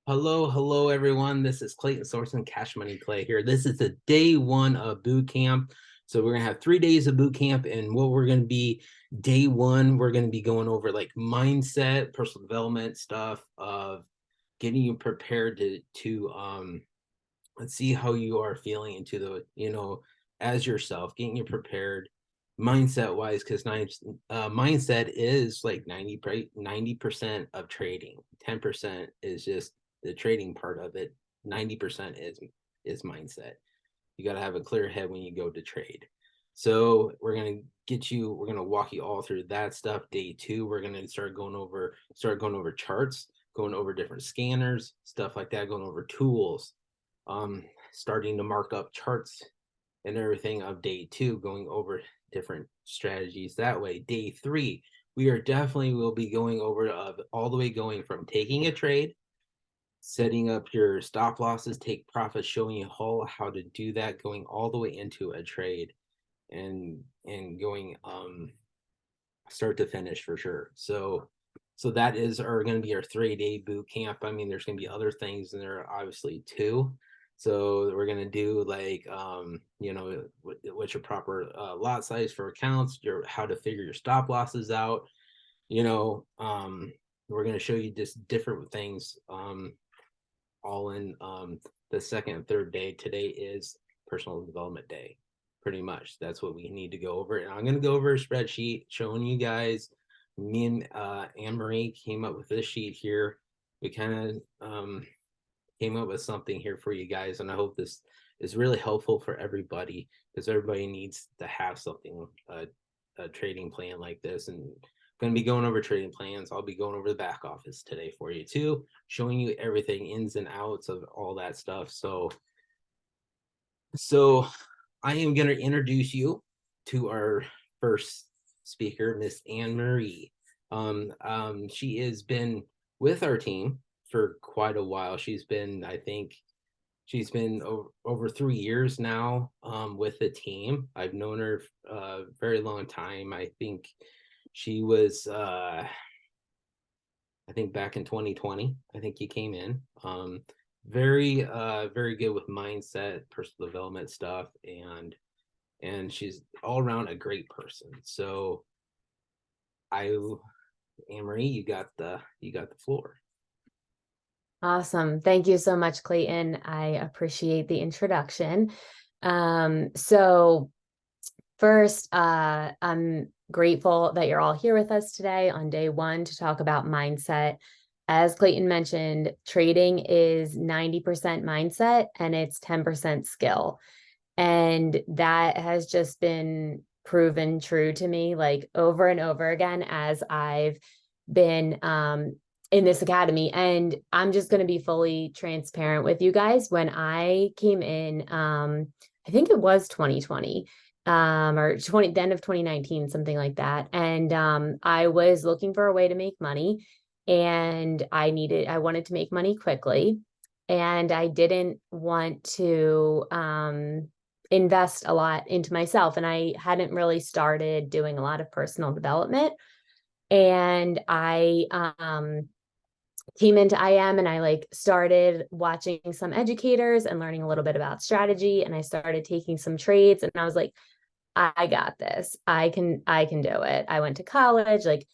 Hello, everyone. This is Clayton Sorensen, Cash Money Clay here. This is the day one of boot camp. So we're gonna have 3 days of boot camp, and what we're gonna be day one, we're gonna be going over like mindset, personal development stuff of getting you prepared to let's see how you are feeling into the as yourself, getting you prepared mindset wise, because mindset is like 90% of trading. 10% is just the trading part of it. 90% is mindset. You got to have a clear head when you go to trade. So we're gonna walk you all through that stuff. Day two, we're gonna start going over charts, going over different scanners, stuff like that, going over tools, starting to mark up charts and everything of day two, going over different strategies that way. Day three, we are definitely will be going over all the way going from taking a trade, setting up your stop losses, take profits, showing you how to do that, going all the way into a trade and going start to finish for sure. So that is going to be our 3-day boot camp. I mean, there's going to be other things in there obviously too. So we're going to do like what's your proper lot size for accounts, your how to figure your stop losses out. you know um we're going to show you just different things all in the second and third day. Today is personal development day. Pretty much that's what we need to go over, and I'm going to go over a spreadsheet showing you guys. Me and Anne Marie came up with this sheet here. We kind of came up with something here for you guys, and I hope this is really helpful for everybody, because everybody needs to have something, a trading plan like this. And going to be going over trading plans. I'll be going over the back office today for you too, showing you everything, ins and outs of all that stuff. So I am going to introduce you to our first speaker, Miss Anne Marie. She has been with our team for quite a while. I think she's been over 3 years now with the team. I've known her a very long time. I think she was, I think back in 2020, I think you came in. Very good with mindset, personal development stuff, and she's all around a great person. So Anne Marie, you got the floor. Awesome. Thank you so much, Clayton. I appreciate the introduction. So first, I'm grateful that you're all here with us today on day one to talk about mindset. As Clayton mentioned, trading is 90% mindset and it's 10% skill. And that has just been proven true to me like over and over again as I've been in this academy. And I'm just going to be fully transparent with you guys. When I came in, I think it was 2020 or the end of 2019, something like that. And I was looking for a way to make money, and I wanted to make money quickly. And I didn't want to invest a lot into myself. And I hadn't really started doing a lot of personal development. And I came into IM, and I like started watching some educators and learning a little bit about strategy. And I started taking some trades, and I was like, I got this. I can do it. I went to college, like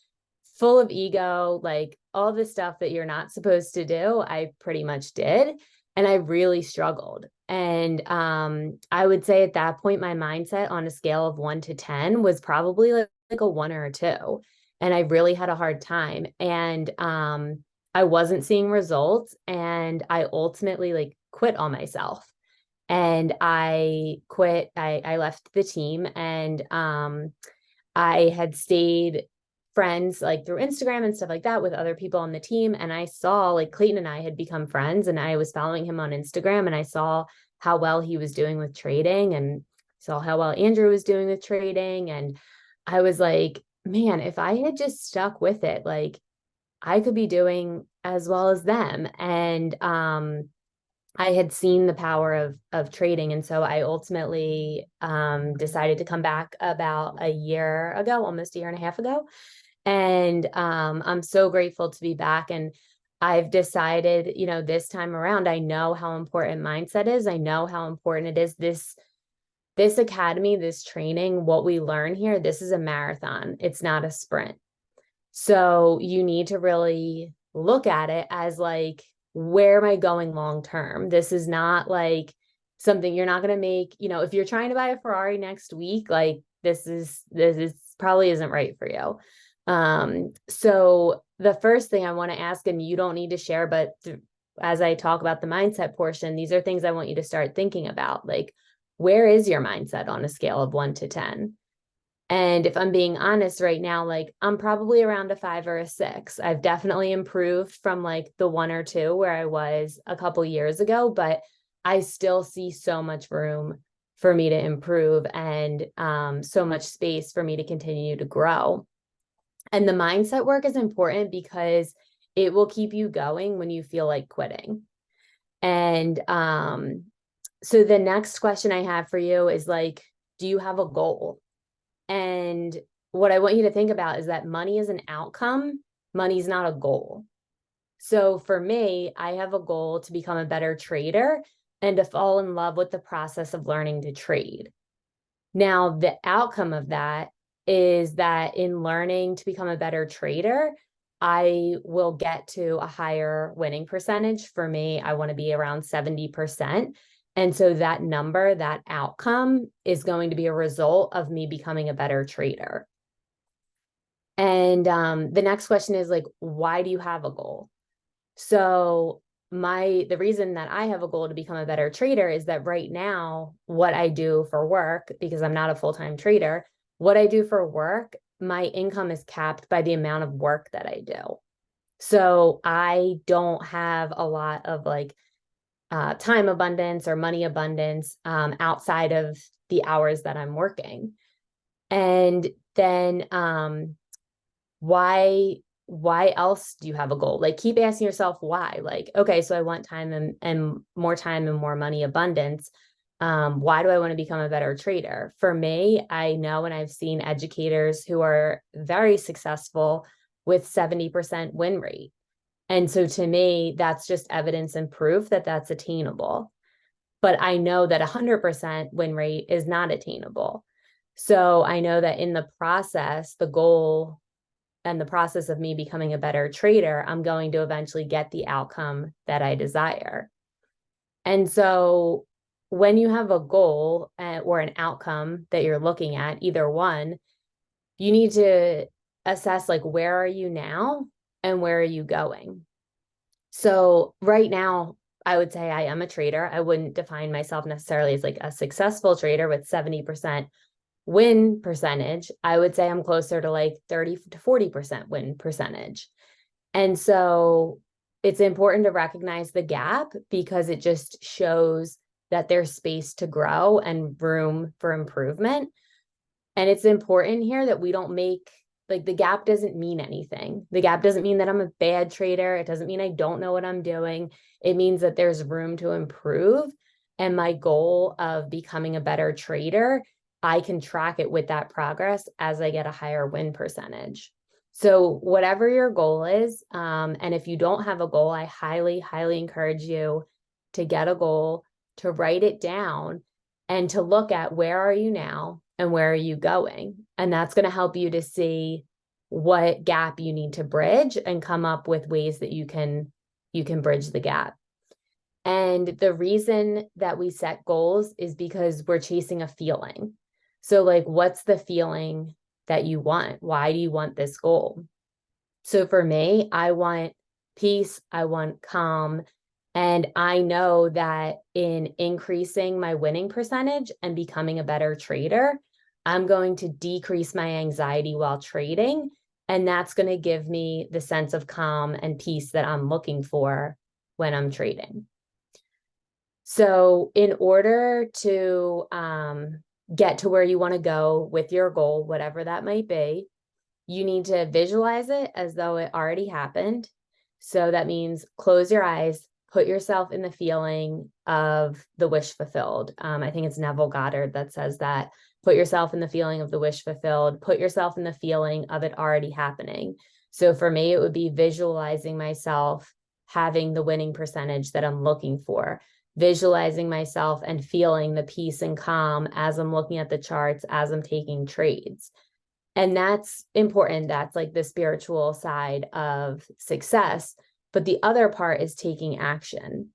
full of ego, like all the stuff that you're not supposed to do, I pretty much did. And I really struggled. And I would say at that point, my mindset on a scale of 1 to 10 was probably like a 1 or a 2. And I really had a hard time. And I wasn't seeing results. And I ultimately like quit on myself. And I quit. I left the team, and I had stayed friends like through Instagram and stuff like that with other people on the team. And I saw like Clayton and I had become friends, and I was following him on Instagram, and I saw how well he was doing with trading, and saw how well Andrew was doing with trading. And I was like, man, if I had just stuck with it, like I could be doing as well as them. And I had seen the power of trading. And so I ultimately decided to come back about a year ago, almost a year and a half ago. And I'm so grateful to be back. And I've decided, this time around, I know how important mindset is. I know how important it is. This academy, this training, what we learn here, this is a marathon. It's not a sprint. So you need to really look at it as like, where am I going long term? This is not like something you're not going to make, if you're trying to buy a Ferrari next week, like this is probably isn't right for you. So the first thing I want to ask, and you don't need to share, but as I talk about the mindset portion, these are things I want you to start thinking about. Like, where is your mindset on a scale of 1 to 10? And if I'm being honest right now, like I'm probably around a 5 or a 6. I've definitely improved from like the 1 or 2 where I was a couple years ago, but I still see so much room for me to improve and so much space for me to continue to grow. And the mindset work is important because it will keep you going when you feel like quitting. And so the next question I have for you is like, do you have a goal? And what I want you to think about is that money is an outcome. Money is not a goal. So for me, I have a goal to become a better trader and to fall in love with the process of learning to trade. Now, the outcome of that is that in learning to become a better trader, I will get to a higher winning percentage. For me, I want to be around 70%. And so that number, that outcome is going to be a result of me becoming a better trader. And the next question is like, why do you have a goal? So the reason that I have a goal to become a better trader is that right now, what I do for work, because I'm not a full-time trader, what I do for work, my income is capped by the amount of work that I do. So I don't have a lot of like time abundance or money abundance outside of the hours that I'm working. And then why else do you have a goal? Like keep asking yourself why. Like, okay, so I want time and more money abundance. Why do I want to become a better trader? For me, I know, and I've seen educators who are very successful with 70% win rate. And so to me, that's just evidence and proof that that's attainable. But I know that 100% win rate is not attainable. So I know that in the process, the goal and the process of me becoming a better trader, I'm going to eventually get the outcome that I desire. And so when you have a goal or an outcome that you're looking at, either one, you need to assess like, where are you now and where are you going? So right now, I would say I am a trader. I wouldn't define myself necessarily as like a successful trader with 70% win percentage. I would say I'm closer to like 30 to 40% win percentage. And so it's important to recognize the gap because it just shows that there's space to grow and room for improvement. And it's important here that we don't make like the gap doesn't mean anything. The gap doesn't mean that I'm a bad trader. It doesn't mean I don't know what I'm doing. It means that there's room to improve. And my goal of becoming a better trader, I can track it with that progress as I get a higher win percentage. So whatever your goal is, and if you don't have a goal, I highly, highly encourage you to get a goal, to write it down, and to look at where are you now and where are you going? And that's going to help you to see what gap you need to bridge and come up with ways that you can bridge the gap. And the reason that we set goals is because we're chasing a feeling. So like, what's the feeling that you want? Why do you want this goal? So for me, I want peace, I want calm. And I know that in increasing my winning percentage and becoming a better trader, I'm going to decrease my anxiety while trading. And that's going to give me the sense of calm and peace that I'm looking for when I'm trading. So in order to get to where you want to go with your goal, whatever that might be, you need to visualize it as though it already happened. So that means close your eyes, put yourself in the feeling of the wish fulfilled. I think it's Neville Goddard that says that. Put yourself in the feeling of the wish fulfilled. Put yourself in the feeling of it already happening. So for me, it would be visualizing myself having the winning percentage that I'm looking for, visualizing myself and feeling the peace and calm as I'm looking at the charts, as I'm taking trades. And that's important. That's like the spiritual side of success. But the other part is taking action.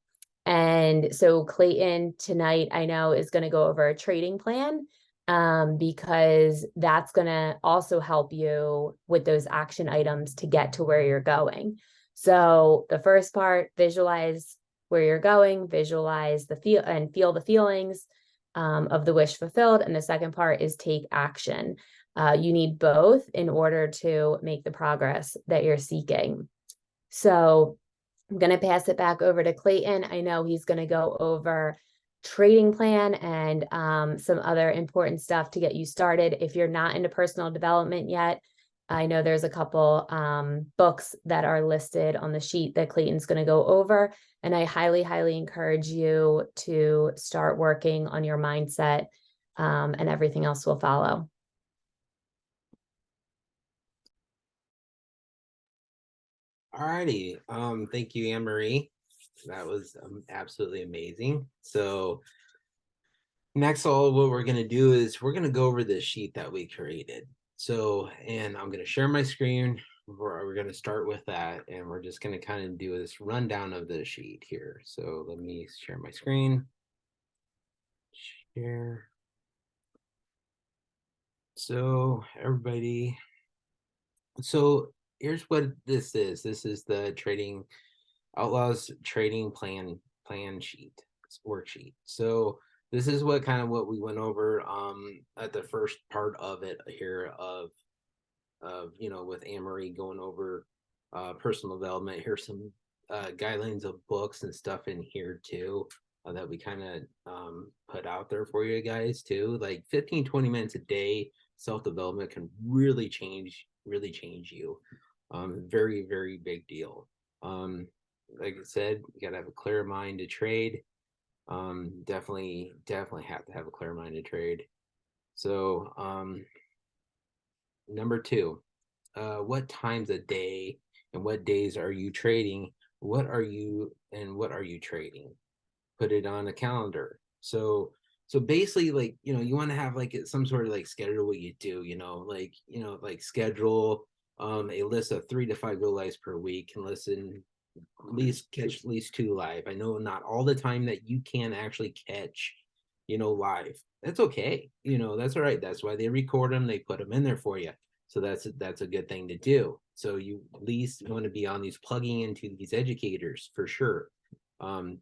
And so Clayton tonight, I know, is going to go over a trading plan, because that's going to also help you with those action items to get to where you're going. So the first part, visualize where you're going, visualize the feel the feelings of the wish fulfilled. And the second part is take action. You need both in order to make the progress that you're seeking. So I'm going to pass it back over to Clayton. I know he's going to go over trading plan and some other important stuff to get you started. If you're not into personal development yet, I know there's a couple books that are listed on the sheet that Clayton's going to go over. And I highly, highly encourage you to start working on your mindset, and everything else will follow. Alrighty. Thank you, Anne Marie. That was absolutely amazing. So next, all what we're going to do is we're going to go over this sheet that we created. So, and I'm going to share my screen. We're going to start with that, and we're just going to kind of do this rundown of the sheet here. So let me share my screen. Share. So everybody, so here's what this is. This is the Trading Outlaws trading plan sheet, worksheet. So this is what we went over at the first part of it here of with Anne Marie going over personal development. Here's some guidelines of books and stuff in here too, that we kind of put out there for you guys too. Like 15-20 minutes a day self-development can really change you. Very, very big deal. Like I said, you gotta have a clear mind to trade. Definitely have to have a clear mind to trade. So number 2, what times a day and what days are you trading? What are you trading? Put it on a calendar. So basically, like, you want to have like some sort of like schedule what you do, like schedule a list of 3 to 5 go lives per week, and listen, catch at least 2 live. I know not all the time that you can actually catch live. That's okay. That's all right. That's why they record them, they put them in there for you. So that's a good thing to do. So you at least want to be on these, plugging into these educators for sure.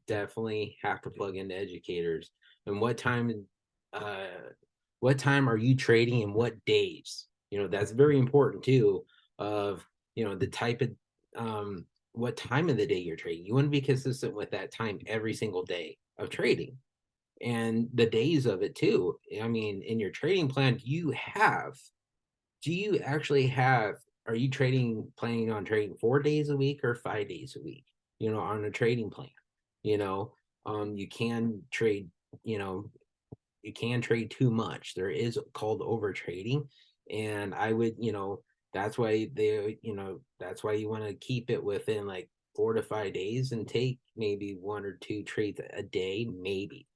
Definitely have to plug into educators. And what time are you trading and what days? That's very important too, of the type of what time of the day you're trading. You want to be consistent with that time every single day of trading, and the days of it too. I mean, in your trading plan, are you planning on trading 4 days a week or 5 days a week, on a trading plan? You can trade, too much. There is called over trading. And I would, that's why you want to keep it within like 4 to 5 days and take maybe 1 or 2 trades a day, maybe,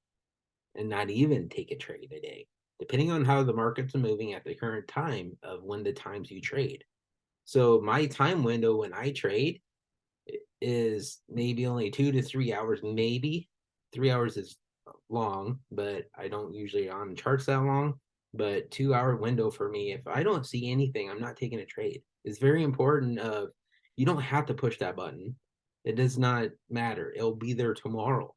and not even take a trade a day, depending on how the markets are moving at the current time of when the times you trade. So my time window when I trade is maybe only 2 to 3 hours, maybe 3 hours is long, but I don't usually on charts that long. But 2 hour window for me, if I don't see anything, I'm not taking a trade. It's very important. You don't have to push that button. It does not matter. It'll be there tomorrow,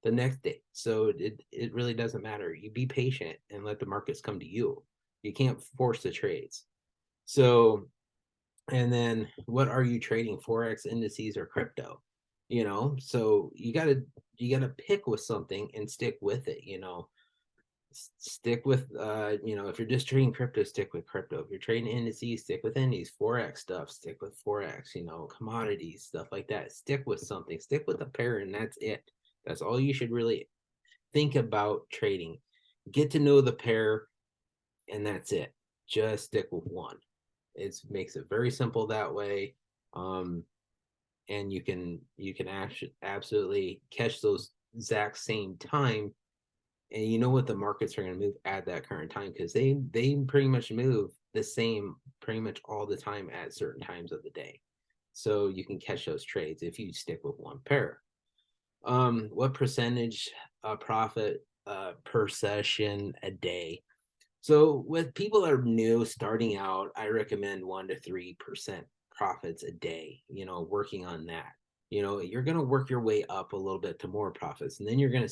the next day. So it really doesn't matter. You be patient and let the markets come to you. You can't force the trades. So, and then what are you trading? Forex, indices, or crypto? So you gotta pick with something and stick with it. Stick with if you're just trading crypto, stick with crypto. If you're trading indices, stick with indices. Forex stuff, stick with forex. Commodities, stuff like that. Stick with something. Stick with a pair, and that's it. That's all you should really think about trading. Get to know the pair, and that's it. Just stick with one. It makes it very simple that way. and you can actually absolutely catch those exact same time, and you know what the markets are going to move at that current time, because they pretty much move the same pretty much all the time at certain times of the day. So you can catch those trades if you stick with one pair. What percentage profit per session a day? So with people that are new starting out, I recommend 1 to 3% profits a day, working on that. You're going to work your way up a little bit to more profits, and then you're going to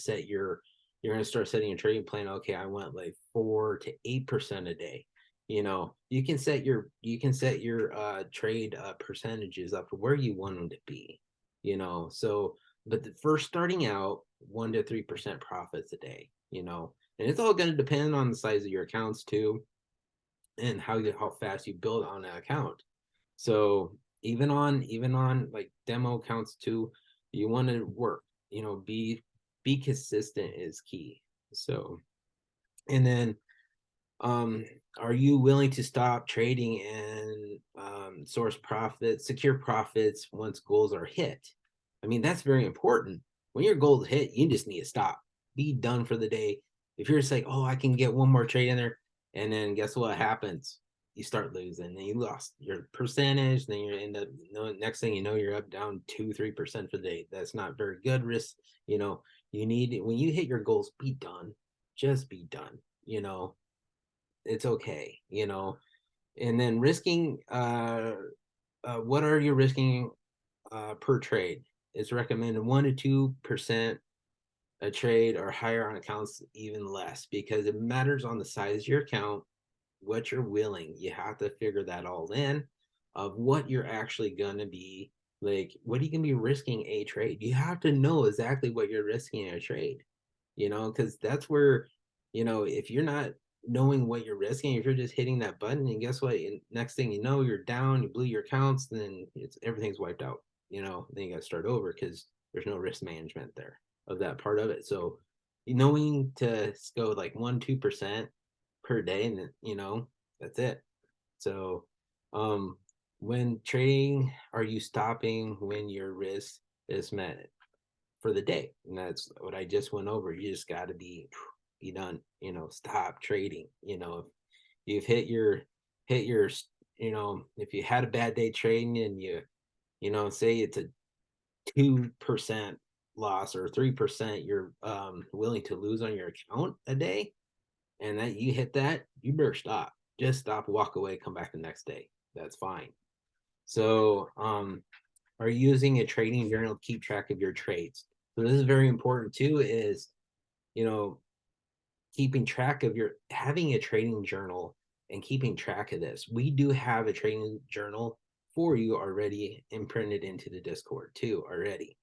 start setting a trading plan. Okay, I want like 4 to 8% a day. You can set your trade percentages up to where you want them to be. So but the first starting out, 1 to 3% profits a day. And it's all going to depend on the size of your accounts too, and how fast you build on that account. So even on like demo accounts too, you want to work. Be consistent is key. So, and then are you willing to stop trading and secure profits once goals are hit? I mean, that's very important. When your goals hit, you just need to stop, be done for the day. If you're just like, oh, I can get one more trade in there, and then guess what happens? You start losing, then you lost your percentage, then you end up, next thing you know, you're up down 2-3% for the day. That's not very good risk. You need, when you hit your goals, be done. Just be done. It's okay. And then risking, what are you risking per trade? It's recommended 1 to 2% a trade, or higher on accounts even less, because it matters on the size of your account, what you're willing. You have to figure that all in, of what you're actually going to be, like, what are you going to be risking a trade. You have to know exactly what you're risking in a trade, because that's where, if you're not knowing what you're risking, if you're just hitting that button, and guess what, and next thing you know, you're down, you blew your accounts, then everything's wiped out. Then you got to start over, because there's no risk management there of that part of it. So knowing to go like 1-2% per day, and that's it. So when trading, are you stopping when your risk is met for the day? And that's what I just went over. You just got to be done. Stop trading. If you've hit your if you had a bad day trading, and say it's a 2% loss or 3% you're willing to lose on your account a day, and that you hit that, you better stop. Just stop, walk away, come back the next day. That's fine. So are you using a trading journal to keep track of your trades? So this is very important too, is keeping track of having a trading journal and keeping track of this. We do have a trading journal for you already imprinted into the Discord too already.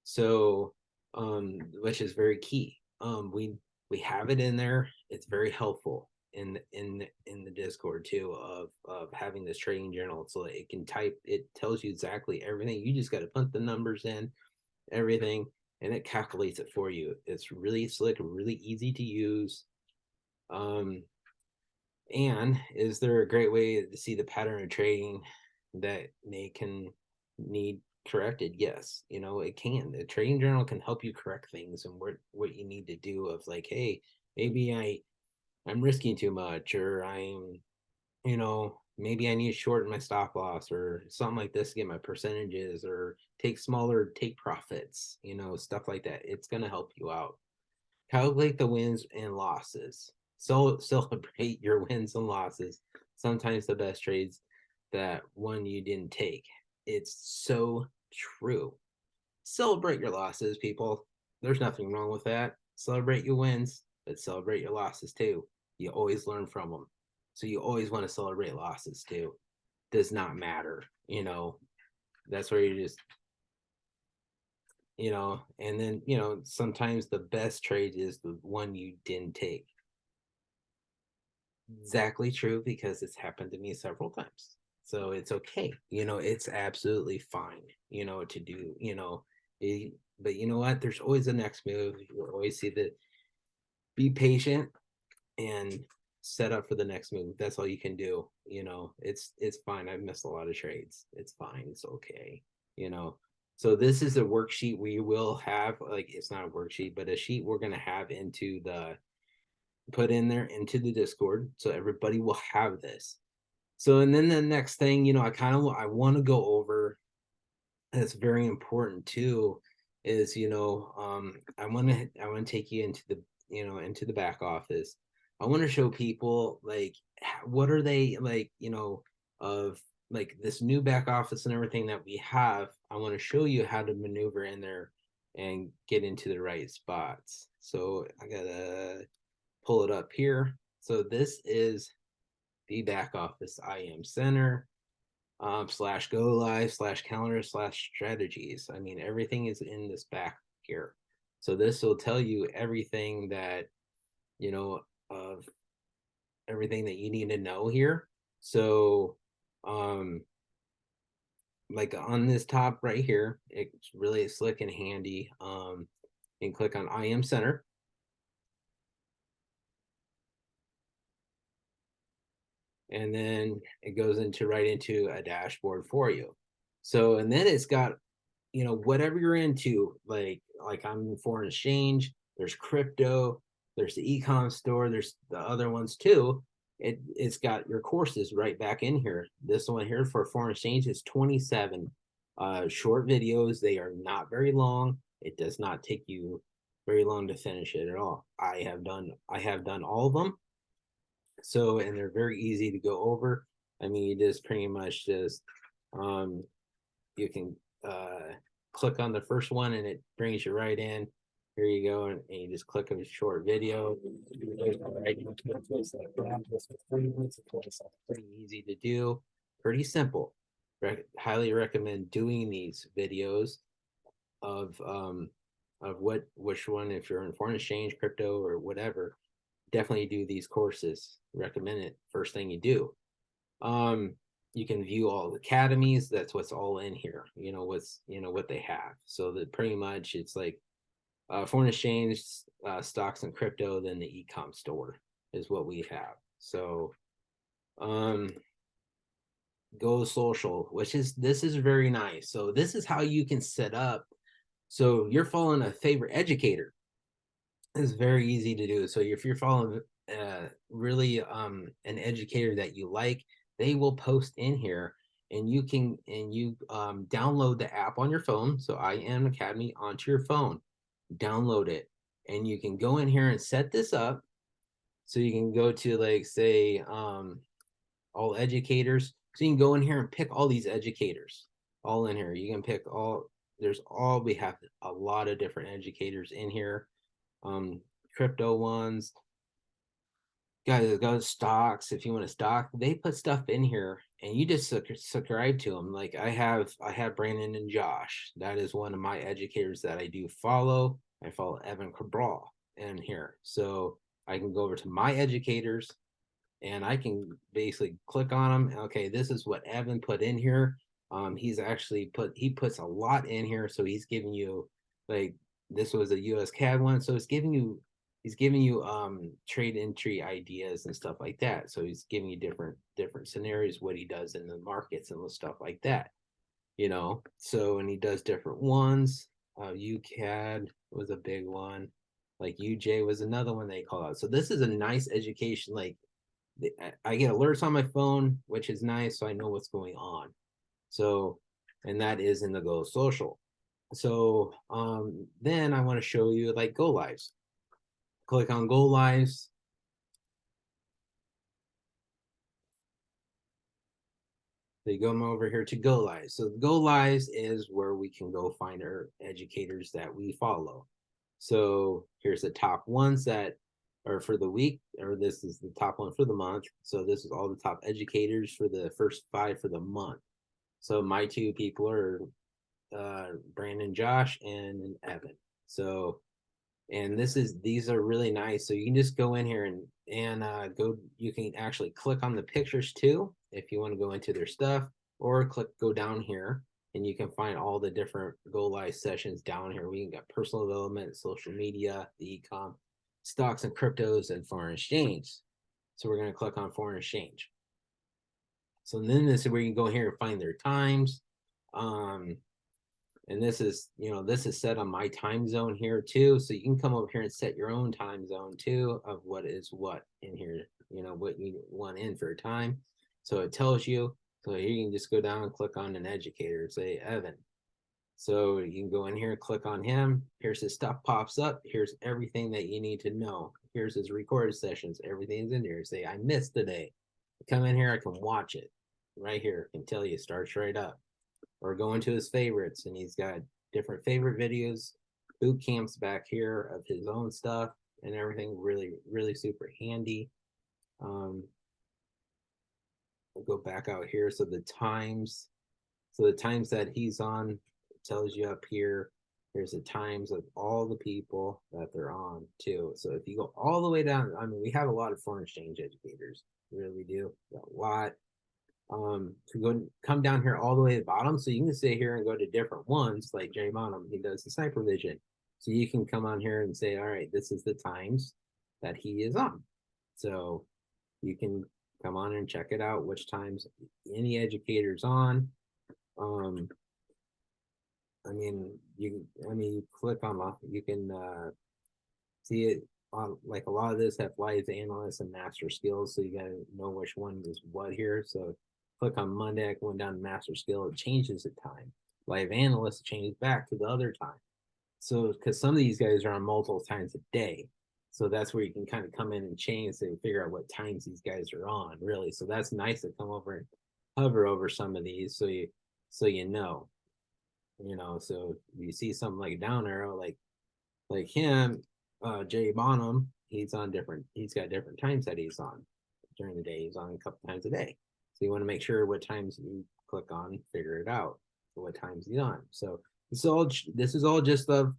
So which is very key. We have it in there. It's very helpful in the Discord too, of having this trading journal, so that it tells you exactly everything. You just got to put the numbers in, everything, and it calculates it for you. It's really slick, really easy to use. And is there a great way to see the pattern of trading that can need corrected? Yes, it can. The trading journal can help you correct things, and what you need to do, of like, hey, maybe I'm risking too much, or maybe I need to shorten my stop loss, or something like this to get my percentages, or take profits, stuff like that. It's going to help you out. Calculate the wins and losses. So celebrate your wins and losses. Sometimes the best trades, that one you didn't take. It's so true. Celebrate your losses, people. There's nothing wrong with that. Celebrate your wins, but celebrate your losses too. You always learn from them. So you always want to celebrate losses too. Does not matter. That's where you just, and then, sometimes the best trade is the one you didn't take. Exactly true, because it's happened to me several times. So it's okay. It's absolutely fine, to do, but you know what? There's always a next move. You'll always see that. Be patient and set up for the next move. That's all you can do. It's fine. I've missed a lot of trades. It's fine. It's okay. So this is a worksheet we will have, like, it's not a worksheet, but a sheet we're going to have into the, put in there into the Discord. So everybody will have this. So, and then the next thing, you know, I want to go over, that's very important too, is, you know, I want to take you into the, you know, into the back office. I want to show people like what are they like, you know, of like this new back office and everything that we have. I want to show you how to maneuver in there and get into the right spots. So I gotta pull it up here. So this is the back office IM Center slash go live slash calendar slash strategies. I mean, everything is in this back here. So this will tell you everything that, you know, of everything that you need to know here. So, like on this top right here, it's really slick and handy. And click on IM Center. And then it goes into right into a dashboard for you. So, and then it's got, you know, whatever you're into, like I'm in foreign exchange, there's crypto, there's the ecom store, there's the other ones too. It's got your courses right back in here. This one here for foreign exchange is 27 short videos. They are not very long. It does not take you very long to finish it at all. I have done all of them. So, and they're very easy to go over. I mean, you just pretty much just um you can click on the first one and it brings you right in. Here you go, and you just click on a short video. Pretty easy to do, pretty simple. Highly recommend doing these videos of which one, if you're in foreign exchange, crypto, or whatever, definitely do these courses. Recommend it first thing you do. You can view all the academies. That's what's all in here. You know what's, you know, what they have. So that pretty much it's like foreign exchange, stocks and crypto, then the ecom store is what we have. So go social, which is, this is very nice. So this is how you can set up. So you're following a favorite educator. It's very easy to do. So if you're following really an educator that you like, they will post in here, and you can, and you download the app on your phone. So IM Academy onto your phone, download it, and you can go in here and set this up. So you can go to, like, say all educators. So you can go in here and pick all these educators all in here. You can pick all, we have a lot of different educators in here. Crypto ones, guys, go stocks. If you want to stock, they put stuff in here and you just subscribe to them. Like I have Brandon and Josh. That is one of my educators that I do follow. I follow Evan Cabral in here. So I can go over to my educators and I can basically click on them. Okay, this is what Evan put in here. He's actually he puts a lot in here. So he's giving you, like, this was a US CAD one. So he's giving you trade entry ideas and stuff like that. So he's giving you different scenarios, what he does in the markets and stuff like that, you know. So, and he does different ones. UCAD was a big one, like UJ was another one they call out. So this is a nice education. Like I get alerts on my phone, which is nice, so I know what's going on. So, and that is in the Go Social. So then I want to show you like Go Lives. Click on Go Lives. They go over here to Go Lives. So Go Lives is where we can go find our educators that we follow. So here's the top ones that are for the week, or this is the top one for the month. So this is all the top educators for the first 5 for the month. So my 2 people are Brandon, Josh, and Evan. So, and these are really nice. So you can just go in here and go. You can actually click on the pictures too if you want to go into their stuff, or go down here and you can find all the different Go Live sessions down here. We can get personal development, social media, the ecom, stocks and cryptos, and foreign exchange. So we're going to click on foreign exchange. So then this is where you can go here and find their times. And this is, this is set on my time zone here too. So you can come over here and set your own time zone too of what is what in here, what you want in for time. So it tells you. So here you can just go down and click on an educator, say Evan. So you can go in here, click on him. Here's his stuff pops up. Here's everything that you need to know. Here's his recorded sessions. Everything's in there. Say, I missed today. Come in here, I can watch it right here. I can tell you, starts right up. Or go into his favorites, and he's got different favorite videos, boot camps back here of his own stuff and everything. Really, really super handy. We'll go back out here. So the times that he's on, it tells you up here. There's the times of all the people that they're on too. So if you go all the way down, I mean, we have a lot of foreign exchange educators. We really do. Got a lot. To come down here all the way to the bottom, so you can sit here and go to different ones, like Jay Bonham, he does the sniper vision. So you can come on here and say, all right, this is the times that he is on. So you can come on and check it out, which times any educator's on. You click on, you can see it on, like a lot of this have live analysts and master skills, so you gotta know which one is what here. So click on Monday, going down to master skill, it changes the time. Live analyst changes back to the other time. So because some of these guys are on multiple times a day. So that's where you can kind of come in and change and figure out what times these guys are on, really. So that's nice to come over and hover over some of these so you know. So you see something like down arrow, like him, Jay Bonham, he's got different times that he's on during the day. He's on a couple times a day. So you want to make sure what times you click on, figure it out, what times he's on. So this is all just of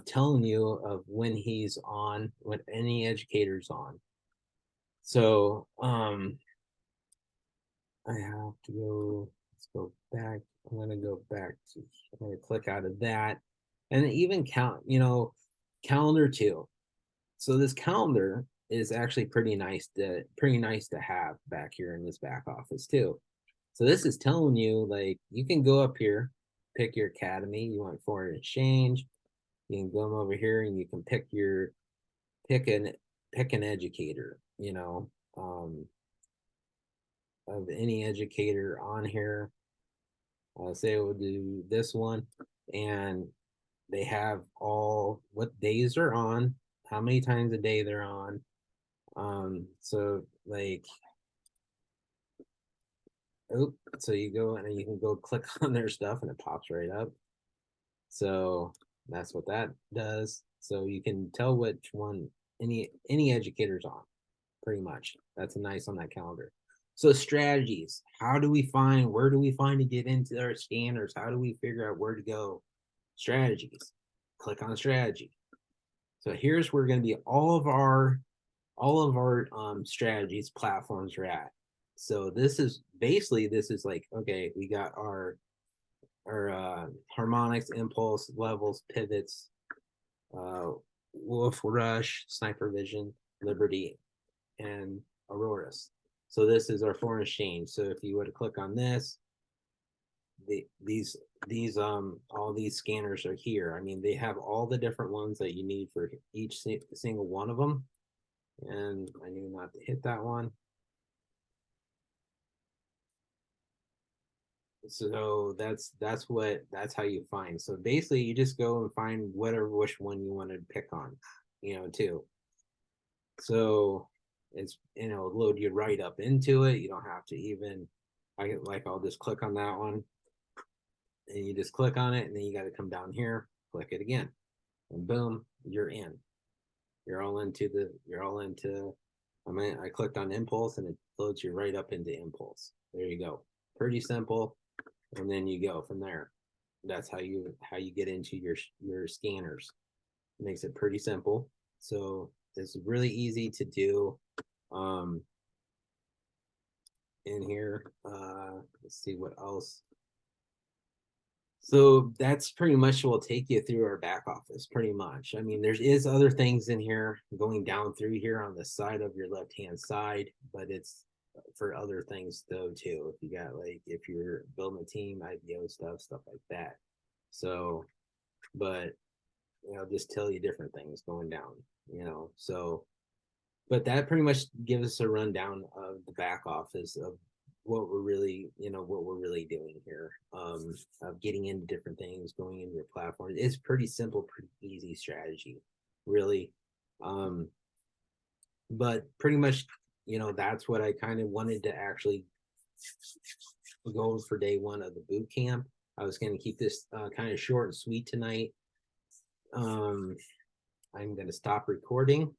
telling you of when he's on, when any educator's on. So I have to go, let's go back. I'm gonna go back to, I'm gonna click out of that. And even calendar too. So this calendar is actually pretty nice to have back here in this back office too. So this is telling you, like, you can go up here, pick your academy, you want foreign exchange, you can go over here and you can pick an educator, of any educator on here. Say we'll do this one, and they have all what days they're on, how many times a day they're on. So like, so you go and you can go click on their stuff and it pops right up. So that's what that does. So you can tell which one any educator's on, pretty much. That's nice on that calendar. So strategies, where do we find to get into our scanners? How do we figure out where to go? Strategies, click on strategy. So here's where going to be all of our strategies platforms are at. So this is like, okay, we got our harmonics, impulse, levels, pivots, wolf rush, sniper vision, liberty, and auroras. So this is our foreign exchange. So if you were to click on this, all these scanners are here. I mean, they have all the different ones that you need for each single one of them. And I knew not to hit that one. So that's how you find. So basically you just go and find which one you want to pick on, too. So it's, load you right up into it. You don't have to even, I'll just click on that one and you just click on it, and then you got to come down here, click it again, and boom, you're in. I clicked on impulse and it loads you right up into impulse. There you go. Pretty simple. And then you go from there. That's how you get into your scanners. It makes it pretty simple. So it's really easy to do. In here, let's see what else. So that's pretty much will take you through our back office, pretty much. I mean, there is other things in here going down through here on the side of your left hand side, but it's for other things though too. If you got if you're building a team, IBO stuff like that. So, but just tell you different things going down, so, but that pretty much gives us a rundown of the back office of what we're really, doing here, of getting into different things, going into your platform. It's pretty simple, pretty easy strategy, really. But pretty much, that's what I kind of wanted to actually go over for day one of the boot camp. I was going to keep this kind of short and sweet tonight. I'm going to stop recording